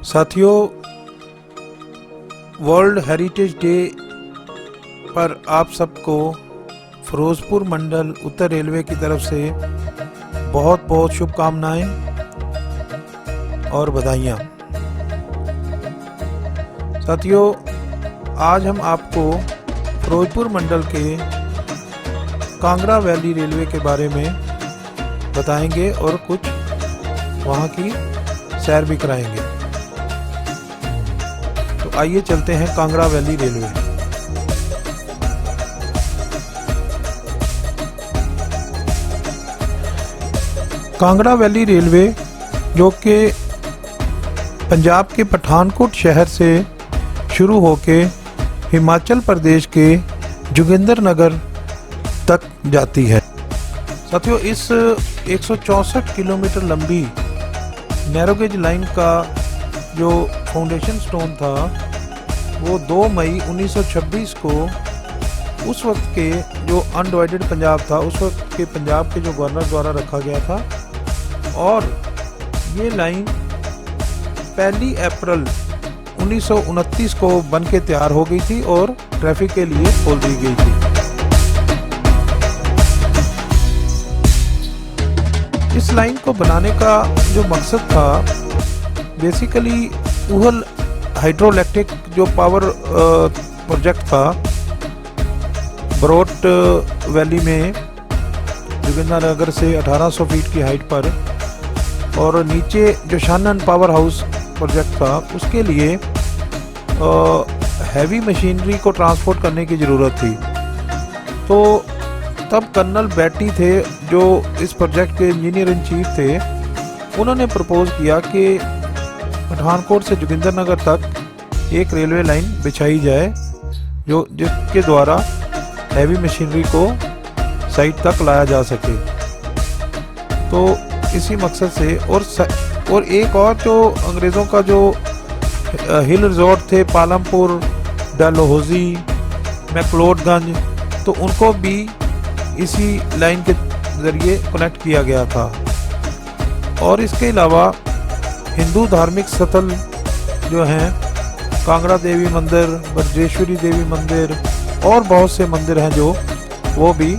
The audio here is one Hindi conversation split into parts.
साथियों, वर्ल्ड हेरिटेज डे पर आप सबको फिरोजपुर मंडल उत्तर रेलवे की तरफ से बहुत बहुत शुभकामनाएं और बधाइयाँ। साथियों, आज हम आपको फिरोजपुर मंडल के कांगड़ा वैली रेलवे के बारे में बताएंगे और कुछ वहाँ की सैर भी कराएंगे। तो आइए चलते हैं Kangra valley railway. Kangra valley railway जो कि पंजाब के पठानकोट शहर से शुरू होके हिमाचल प्रदेश के जोगिंद्रनगर तक जाती है। साथियों, इस 164 किलोमीटर लंबी नैरोगेज लाइन का जो फाउंडेशन स्टोन था वो 2 मई 1926 को उस वक्त के जो अनडिवाइडेड पंजाब था, उस वक्त के पंजाब के जो गवर्नर द्वारा रखा गया था। और ये लाइन 1 अप्रैल 1929 को बनके तैयार हो गई थी और ट्रैफिक के लिए खोल दी गई थी। इस लाइन को बनाने का जो मकसद था, बेसिकली उहल हाइड्रोइलेक्ट्रिक जो पावर प्रोजेक्ट था बरोट वैली में जोगिंद्रनगर से 1800 फीट की हाइट पर, और नीचे जो शानन पावर हाउस प्रोजेक्ट था उसके लिए हैवी मशीनरी को ट्रांसपोर्ट करने की ज़रूरत थी। तो तब कर्नल बैटी थे जो इस प्रोजेक्ट के इंजीनियर इन चीफ थे। उन्होंने प्रपोज किया कि पठानकोट से जोगिंद्रनगर तक एक रेलवे लाइन बिछाई जाए जो जिसके द्वारा हैवी मशीनरी को साइट तक लाया जा सके। तो इसी मकसद से और एक और जो अंग्रेज़ों का जो हिल रिजॉर्ट थे पालमपुर, डलहौजी, मैक्लोडगंज, तो उनको भी इसी लाइन के ज़रिए कनेक्ट किया गया था। और इसके अलावा हिंदू धार्मिक स्थल जो हैं, कांगड़ा देवी मंदिर, बज्रेश्वरी देवी मंदिर और बहुत से मंदिर हैं जो वो भी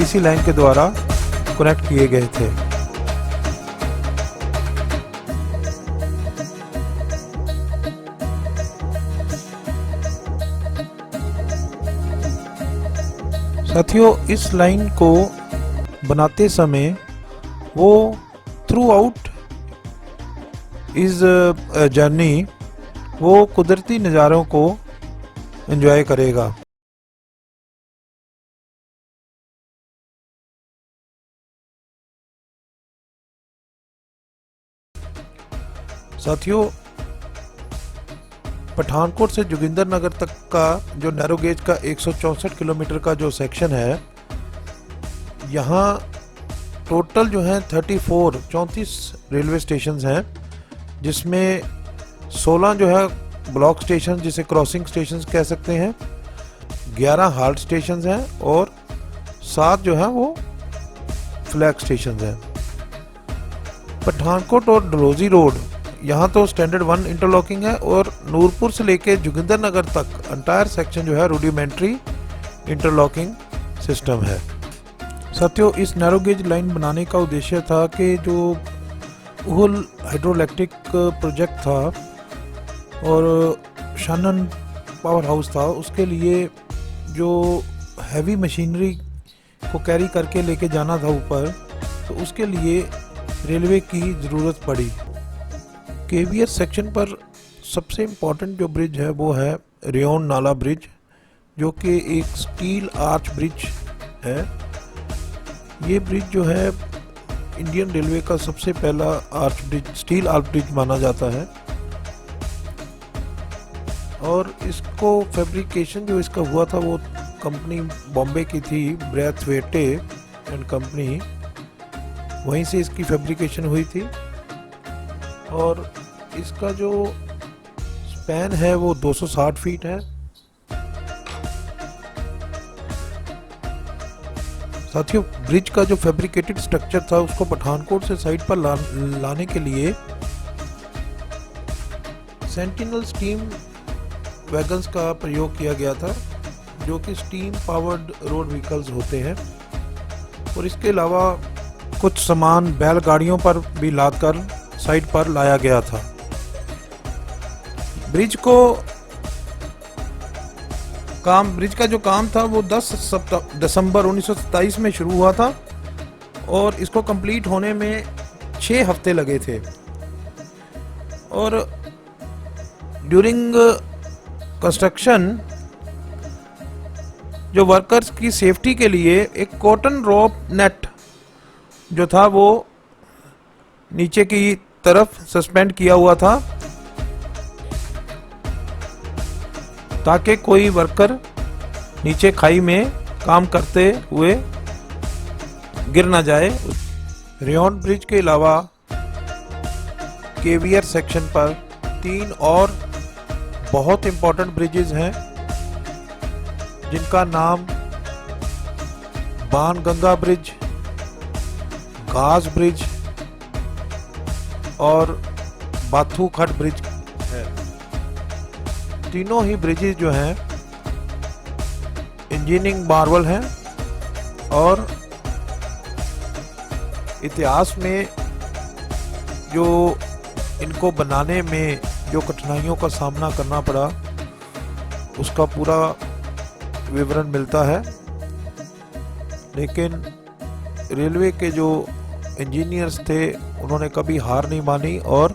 इसी लाइन के द्वारा कनेक्ट किए गए थे। साथियों, इस लाइन को बनाते समय वो थ्रू आउट इस जर्नी वो कुदरती नज़ारों को एंजॉय करेगा। साथियों, पठानकोट से जोगिंद्रनगर तक का जो नैरो गेज का 164 किलोमीटर का जो सेक्शन है, यहाँ टोटल जो है 34 रेलवे स्टेशंस हैं, जिसमें 16 जो है ब्लॉक स्टेशन जिसे क्रॉसिंग स्टेशंस कह सकते हैं, 11 हाल्ट स्टेशंस हैं और 7 जो है वो फ्लैग स्टेशंस हैं। पठानकोट और डलहौजी रोड यहाँ तो स्टैंडर्ड 1 इंटरलॉकिंग है और नूरपुर से लेके जोगिंद्रनगर तक अंटायर सेक्शन जो है रूडिमेंट्री इंटरलॉकिंग सिस्टम है। साथियों, इस नैरो गेज लाइन बनाने का उद्देश्य था कि जो उहल हाइड्रोइलेक्ट्रिक प्रोजेक्ट था और शानन पावर हाउस था, उसके लिए जो हैवी मशीनरी को कैरी करके लेके जाना था ऊपर, तो उसके लिए रेलवे की ज़रूरत पड़ी। केवीआर सेक्शन पर सबसे इम्पोर्टेंट जो ब्रिज है वो है रियोन नाला ब्रिज, जो कि एक स्टील आर्च ब्रिज है। ये ब्रिज जो है इंडियन रेलवे का सबसे पहला arch bridge, steel arch bridge माना जाता है। और इसको फैब्रिकेशन जो इसका हुआ था वो कंपनी बॉम्बे की थी, ब्रैथवेटे एंड कंपनी, वहीं से इसकी फैब्रिकेशन हुई थी। और इसका जो स्पैन है वो 260 फीट है। साथियों, ब्रिज का जो फैब्रिकेटेड स्ट्रक्चर था उसको पठानकोट से साइट पर लाने के लिए सेंटिनल स्टीम वैगन्स का प्रयोग किया गया था, जो कि स्टीम पावर्ड रोड व्हीकल्स होते हैं, और इसके अलावा कुछ सामान बैलगाड़ियों पर भी लादकर साइड पर लाया गया था। ब्रिज का जो काम था वो 10 दिसंबर 1927 में शुरू हुआ था और इसको कंप्लीट होने में 6 हफ्ते लगे थे। और ड्यूरिंग कंस्ट्रक्शन जो वर्कर्स की सेफ्टी के लिए एक कॉटन रोप नेट जो था वो नीचे की तरफ सस्पेंड किया हुआ था, ताकि कोई वर्कर नीचे खाई में काम करते हुए गिर ना जाए। रेयन ब्रिज के अलावा केवियर सेक्शन पर 3 और बहुत इंपॉर्टेंट ब्रिजेस हैं, जिनका नाम बाणगंगा ब्रिज, गाज ब्रिज और बाथूखट ब्रिज है। तीनों ही ब्रिजेस जो हैं इंजीनियरिंग मार्वल हैं और इतिहास में जो इनको बनाने में जो कठिनाइयों का सामना करना पड़ा उसका पूरा विवरण मिलता है। लेकिन रेलवे के जो इंजीनियर्स थे उन्होंने कभी हार नहीं मानी और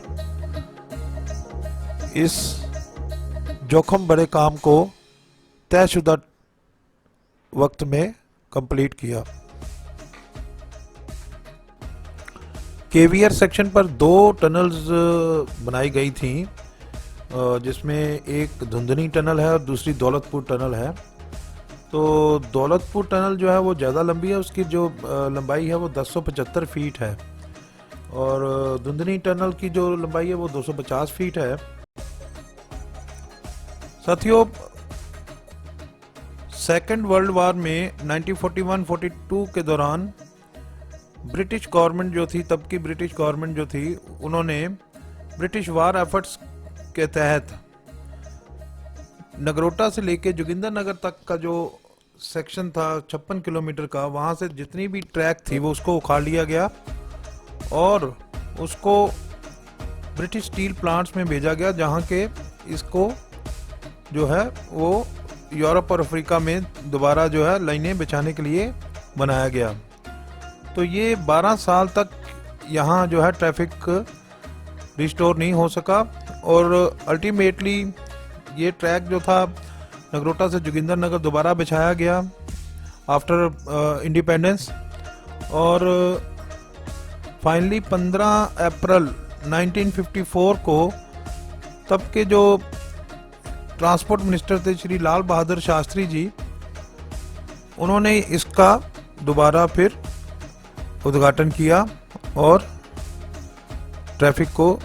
इस जोखिम बड़े काम को तयशुदा वक्त में कंप्लीट किया। केवियर सेक्शन पर 2 टनल्स बनाई गई थी, जिसमें एक धुंधनी टनल है और दूसरी दौलतपुर टनल है। तो दौलतपुर टनल जो है वो ज़्यादा लंबी है, उसकी जो लंबाई है वो 1075 फीट है और धुंधनी टनल की जो लंबाई है वो 250 फीट है। साथियों, सेकेंड वर्ल्ड वार में 1941-42 के दौरान ब्रिटिश गवर्नमेंट जो थी, तब की ब्रिटिश गवर्नमेंट जो थी, उन्होंने ब्रिटिश वार एफर्ट्स के तहत नगरोटा से लेके जोगिंदरनगर तक का जो सेक्शन था 56 किलोमीटर का, वहाँ से जितनी भी ट्रैक थी वो उसको उखाड़ लिया गया और उसको ब्रिटिश स्टील प्लांट्स में भेजा गया, जहाँ के इसको जो है वो यूरोप और अफ्रीका में दोबारा जो है लाइनें बिछाने के लिए बनाया गया। तो ये 12 साल तक यहाँ जो है ट्रैफिक रिस्टोर नहीं हो सका और अल्टीमेटली ये ट्रैक जो था नगरोटा से जोगिंदरनगर दोबारा बिछाया गया आफ्टर इंडिपेंडेंस और फाइनली 15 अप्रैल 1954 को तब के जो ट्रांसपोर्ट मिनिस्टर थे श्री लाल बहादुर शास्त्री जी, उन्होंने इसका दोबारा फिर उद्घाटन किया और ट्रैफिक को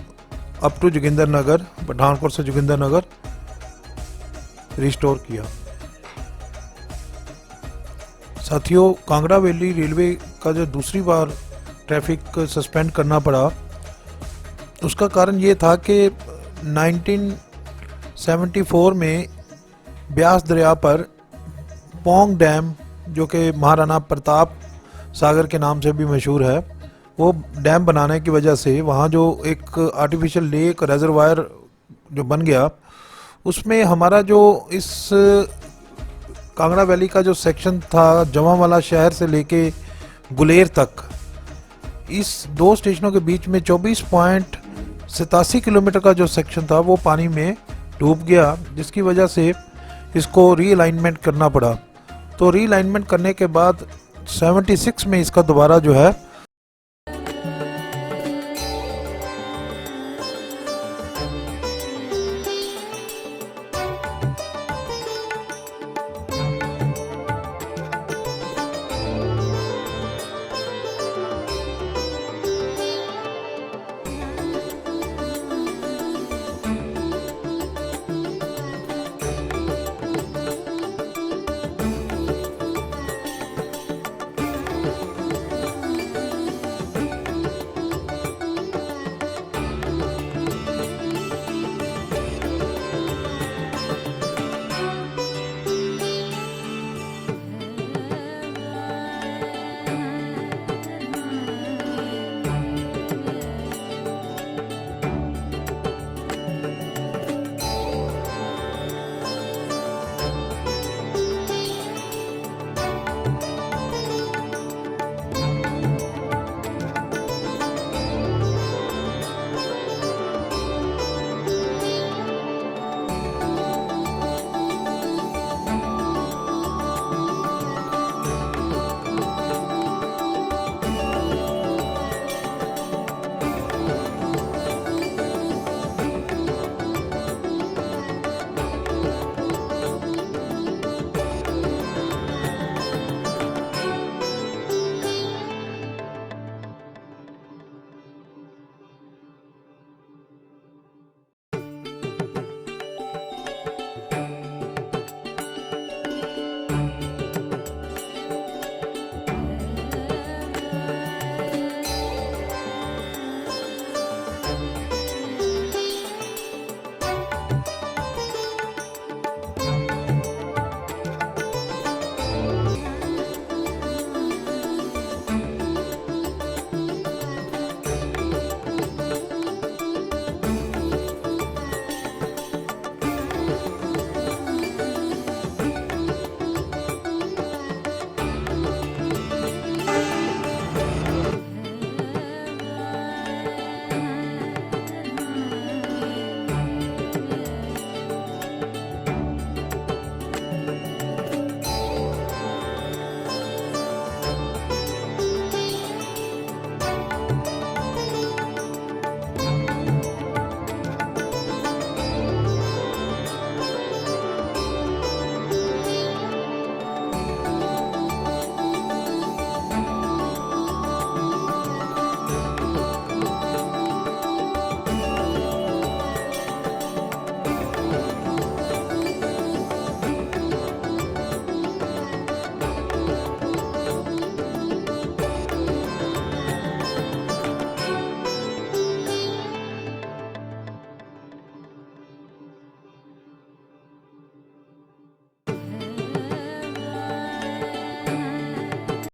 अप टू जोगिंदरनगर, पठानकोट से जोगिंदरनगर रिस्टोर किया। साथियों, कांगड़ा वैली रेलवे का जो दूसरी बार ट्रैफिक सस्पेंड करना पड़ा, उसका कारण ये था कि 1974 में ब्यास दरिया पर पोंग डैम, जो कि महाराणा प्रताप सागर के नाम से भी मशहूर है, वो डैम बनाने की वजह से वहाँ जो एक आर्टिफिशियल लेक रेजरवायर जो बन गया, उसमें हमारा जो इस कांगड़ा वैली का जो सेक्शन था जमावाला शहर से लेके गुलेर तक, इस 2 स्टेशनों के बीच में 24.87 किलोमीटर का जो सेक्शन था वो पानी में डूब गया, जिसकी वजह से इसको रीअलाइनमेंट करना पड़ा। तो रीअलाइनमेंट करने के बाद 76 में इसका दोबारा जो है